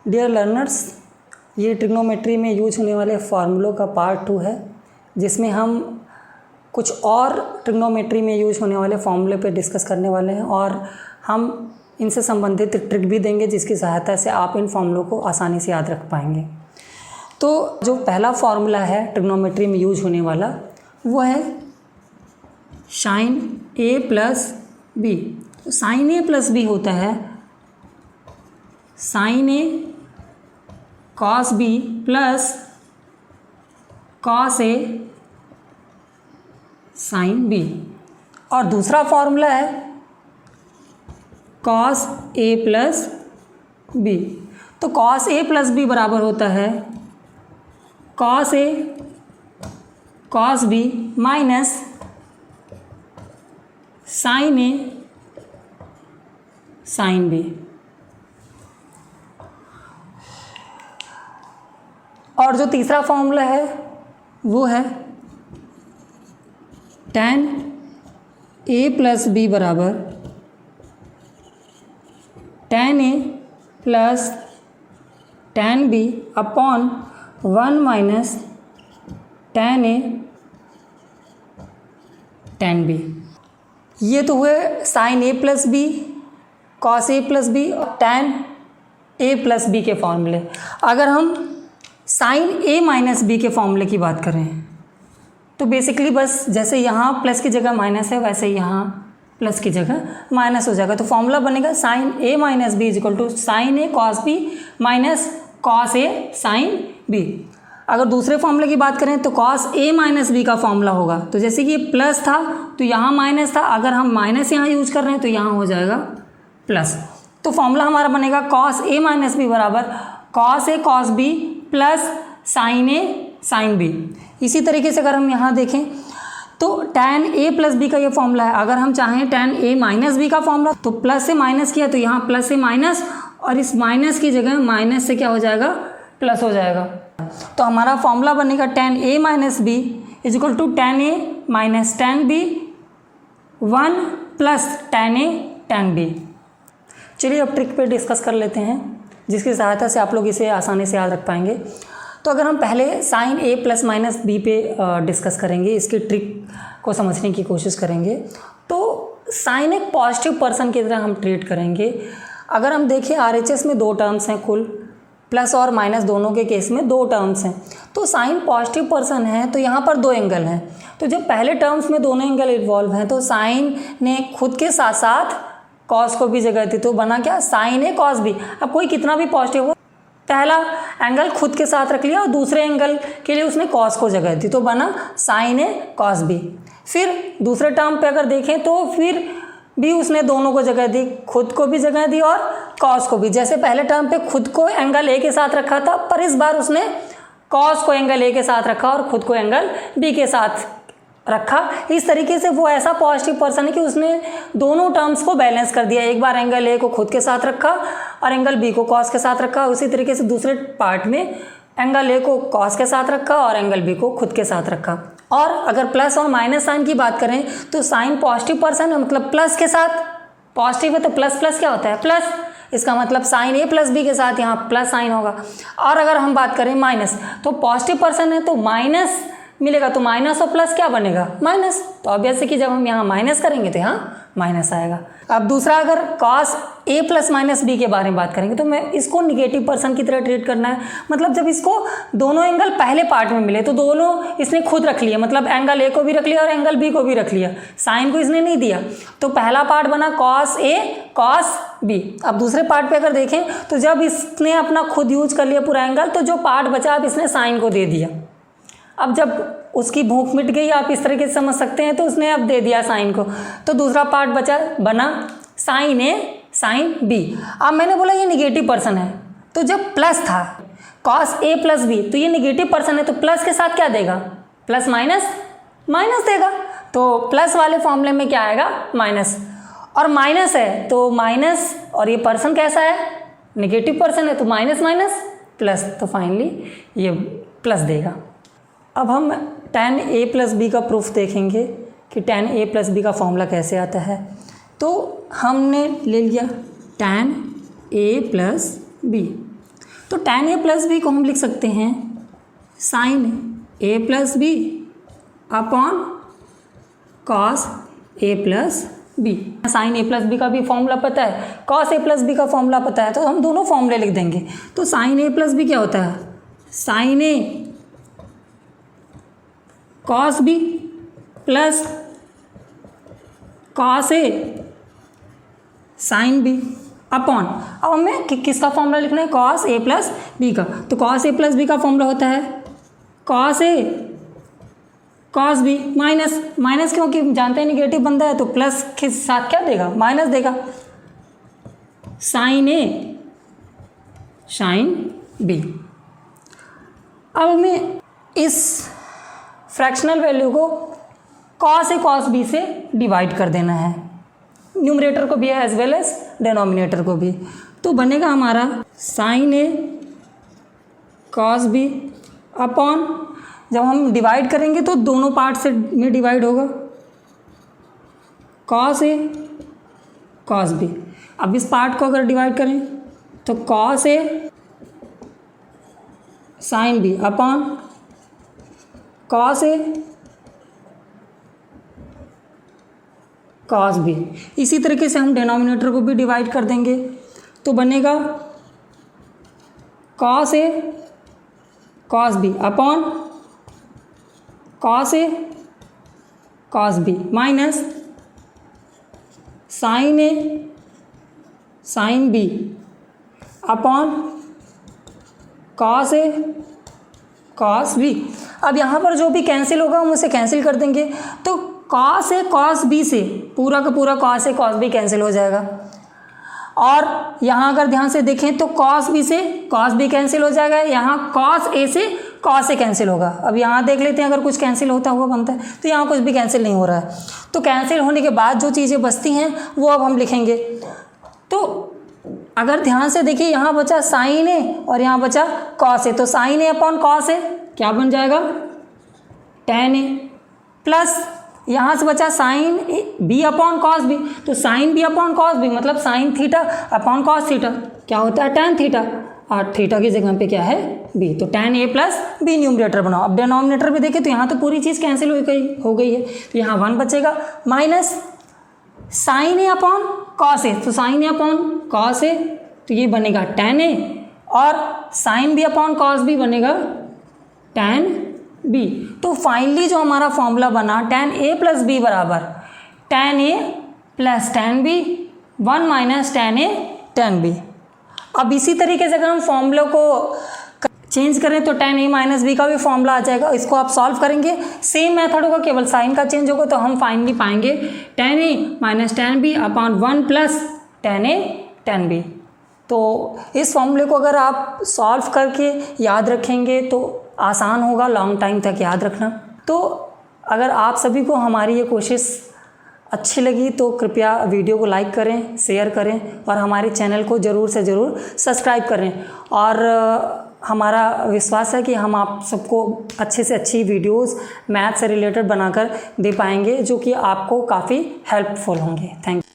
Dear learners, ये trigonometry में use होने वाले फार्मूलों का पार्ट 2 है, जिसमें हम कुछ और ट्रिग्नोमेट्री में यूज होने वाले फार्मूले पे डिस्कस करने वाले हैं और हम इनसे संबंधित ट्रिक भी देंगे जिसकी सहायता से आप इन फार्मूलों को आसानी से याद रख पाएंगे। तो जो पहला फार्मूला है ट्रिग्नोमेट्री में यूज होने वाला वो है साइन ए प्लस बी। तो साइन ए प्लस बी होता है sine A cos B plus cos A sine B. और दूसरा फार्मूला है कॉस ए प्लस बी। तो कॉस ए प्लस बी बराबर होता है cos A cos B minus sine A sine B. और जो तीसरा फॉर्मूला है वो है tan ए प्लस बी बराबर tan A plus tan B upon 1 minus tan A tan B. ये तो हुए sign A plus B, cos A plus B और tan ए प्लस बी के फॉर्मूले। अगर हम साइन ए माइनस बी के फॉर्मूले की बात करें तो बेसिकली बस जैसे यहाँ प्लस की जगह माइनस है वैसे यहाँ प्लस की जगह माइनस हो जाएगा। तो फॉर्मूला बनेगा sine A minus B is equal to sine A cos B minus cos A sine B. अगर दूसरे फॉर्मूले की बात करें तो कॉस ए माइनस बी का फॉर्मूला होगा। तो जैसे कि ये प्लस था तो यहाँ माइनस था, अगर हम माइनस यहाँ यूज कर रहे हैं तो यहाँ हो जाएगा प्लस। तो फॉर्मूला हमारा बनेगा कॉस ए माइनस बी बराबर cos A cos B plus sign A sine B. इसी तरीके से अगर हम यहाँ देखें तो tan ए प्लस बी का ये फॉर्मूला है। अगर हम चाहें tan ए माइनस बी का फॉर्मूला तो प्लस से माइनस किया तो यहाँ प्लस से माइनस और इस माइनस की जगह माइनस से क्या हो जाएगा प्लस हो जाएगा। तो हमारा फॉर्मूला बनेगा tan A minus B is equal to tan A minus tan B 1 plus tan A tan B. चलिए अब ट्रिक पे डिस्कस कर लेते हैं जिसकी सहायता से आप लोग इसे आसानी से याद रख पाएंगे। तो अगर हम पहले sign A plus minus B पे डिस्कस करेंगे, इसकी ट्रिक को समझने की कोशिश करेंगे। तो साइन एक पॉजिटिव पर्सन की तरह हम ट्रीट करेंगे। अगर हम देखें आरएचएस में 2 टर्म्स हैं, कुल प्लस और माइनस दोनों के केस में 2 टर्म्स हैं। तो साइन पॉजिटिव पर्सन है तो यहाँ पर 2 एंगल हैं। तो जब पहले टर्म्स में दोनों एंगल इन्वॉल्व हैं तो साइन ने खुद के साथ साथ कॉस को भी जगह दी। तो बना क्या साइन ए कॉस बी। अब कोई कितना भी पॉजिटिव हो, पहला एंगल खुद के साथ रख लिया और दूसरे एंगल के लिए उसने कॉस को जगह दी तो बना साइन ए कॉस बी। फिर दूसरे टर्म पे अगर देखें तो फिर भी उसने दोनों को जगह दी, खुद को भी जगह दी और कॉस को भी। जैसे पहले टर्म पे खुद को एंगल ए के साथ रखा था, पर इस बार उसने कॉस को एंगल ए के साथ रखा और खुद को एंगल बी के साथ रखा। इस तरीके से वो ऐसा पॉजिटिव पर्सन है कि उसने दोनों टर्म्स को बैलेंस कर दिया। एक बार एंगल ए को खुद के साथ रखा और एंगल बी को कॉस के साथ रखा। उसी तरीके से दूसरे पार्ट में एंगल ए को कॉस के साथ रखा और एंगल बी को खुद के साथ रखा। और अगर प्लस और माइनस साइन की बात करें तो साइन पॉजिटिव पर्सन है, मतलब प्लस के साथ पॉजिटिव है तो प्लस प्लस क्या होता है प्लस। इसका मतलब साइन ए प्लस बी के साथ यहाँ प्लस साइन होगा। और अगर हम बात करें माइनस तो पॉजिटिव पर्सन है तो माइनस मिलेगा, तो माइनस और प्लस क्या बनेगा माइनस। तो ऑब्वियस है कि जब हम यहाँ माइनस करेंगे तो यहाँ माइनस आएगा। अब दूसरा अगर cos A plus minus B के बारे में बात करेंगे तो मैं इसको निगेटिव पर्सन की तरह ट्रीट करना है। मतलब जब इसको दोनों एंगल पहले पार्ट में मिले तो दोनों इसने खुद रख लिया, मतलब एंगल ए को भी रख लिया और एंगल बी को भी रख लिया, साइन को इसने नहीं दिया। तो पहला पार्ट बना कॉस ए कॉस बी। अब दूसरे पार्ट पे अगर देखें तो जब इसने अपना खुद यूज कर लिया पूरा एंगल तो जो पार्ट बचा अब इसने साइन को दे दिया। अब जब उसकी भूख मिट गई, आप इस तरीके से समझ सकते हैं, तो उसने अब दे दिया साइन को। तो दूसरा पार्ट बचा बना साइन ए साइन बी। अब मैंने बोला ये निगेटिव पर्सन है तो जब प्लस था कॉस ए प्लस बी तो ये निगेटिव पर्सन है तो प्लस के साथ क्या देगा प्लस माइनस माइनस देगा। तो प्लस वाले फॉर्मूले में क्या आएगा माइनस, और माइनस है तो माइनस, और ये पर्सन कैसा है निगेटिव पर्सन है तो माइनस माइनस प्लस, तो फाइनली ये प्लस देगा। अब हम tan a प्लस बी का प्रूफ देखेंगे कि tan a प्लस बी का फॉर्मूला कैसे आता है। तो हमने ले लिया tan a प्लस बी। तो tan a प्लस बी को हम लिख सकते हैं sine a plus B upon cos a plus B. Sine a plus B का भी फॉर्मूला पता है, कॉस a प्लस बी का फॉर्मूला पता है, तो हम दोनों फॉर्मूले लिख देंगे। तो साइन a प्लस बी क्या होता है, sine a cos B plus cos a sine B upon, अब हमें किसका फॉर्मूला लिखना है, कॉस a प्लस बी का। तो कॉस a प्लस बी का फॉर्मूला होता है cos a cos B minus क्योंकि जानते हैं निगेटिव बनता है तो प्लस के साथ क्या देगा, माइनस देगा, साइन a साइन बी। अब हमें इस फ्रैक्शनल वैल्यू को कॉस a कॉस बी से डिवाइड कर देना है, न्यूमरेटर को भी है एज वेल एज डिनोमिनेटर को भी। तो बनेगा हमारा sine a cos B upon, जब हम डिवाइड करेंगे तो दोनों पार्ट से में डिवाइड होगा, कॉस a कॉस बी। अब इस पार्ट को अगर डिवाइड करें तो cos a sine B upon cos a cos B. इसी तरीके से हम डिनोमिनेटर को भी डिवाइड कर देंगे तो बनेगा cos a cos B upon cos a cos B minus sine a sine B upon cos a cos B. अब यहाँ पर जो भी कैंसिल होगा हम उसे कैंसिल कर देंगे, तो कॉस a कॉस बी से पूरा का पूरा cos a cos B cancel हो जाएगा। और यहाँ अगर ध्यान से देखें तो कॉस बी से कॉस बी कैंसिल हो जाएगा, यहाँ कॉस a से कॉस a कैंसिल होगा। अब यहाँ देख लेते हैं अगर कुछ कैंसिल होता हुआ बनता है, तो यहाँ कुछ भी कैंसिल नहीं हो रहा है। तो कैंसिल होने के बाद जो चीज़ें बचती हैं वो अब हम लिखेंगे। तो अगर ध्यान से देखिए यहाँ बचा साइन a और यहाँ बचा कॉस a, तो sine a upon cos a क्या बन जाएगा, tan a, प्लस यहाँ से बचा sine B upon cos B, तो sine B upon cos B मतलब sine theta upon cos theta क्या होता है, tan थीटा, और थीटा की जगह पे क्या है बी, तो tan a plus B numerator बनाओ। अब डिनोमिनेटर भी देखें तो यहाँ तो पूरी चीज़ कैंसिल हो गई है, तो यहाँ 1 बचेगा minus sine a upon cos a, तो sine a upon cos a तो ये बनेगा tan a, और sine B upon cos B बनेगा tan b। तो फाइनली जो हमारा फॉर्मूला बना tan a प्लस बी बराबर tan a plus tan b 1 minus tan a tan b। अब इसी तरीके से अगर हम फॉर्मूला को चेंज करें तो tan a माइनस बी का भी फॉर्मूला आ जाएगा। इसको आप सॉल्व करेंगे, सेम मेथड होगा, केवल साइन का चेंज होगा, तो हम फाइनली पाएंगे tan a minus tan b upon 1 plus tan a tan b। तो इस फॉर्मूले को अगर आप सॉल्व करके याद रखेंगे तो आसान होगा लॉन्ग टाइम तक याद रखना। तो अगर आप सभी को हमारी ये कोशिश अच्छी लगी तो कृपया वीडियो को लाइक करें, शेयर करें और हमारे चैनल को ज़रूर से ज़रूर सब्सक्राइब करें। और हमारा विश्वास है कि हम आप सबको अच्छे से अच्छी वीडियोस मैथ से रिलेटेड बनाकर दे पाएंगे जो कि आपको काफ़ी हेल्पफुल होंगे। Thank you.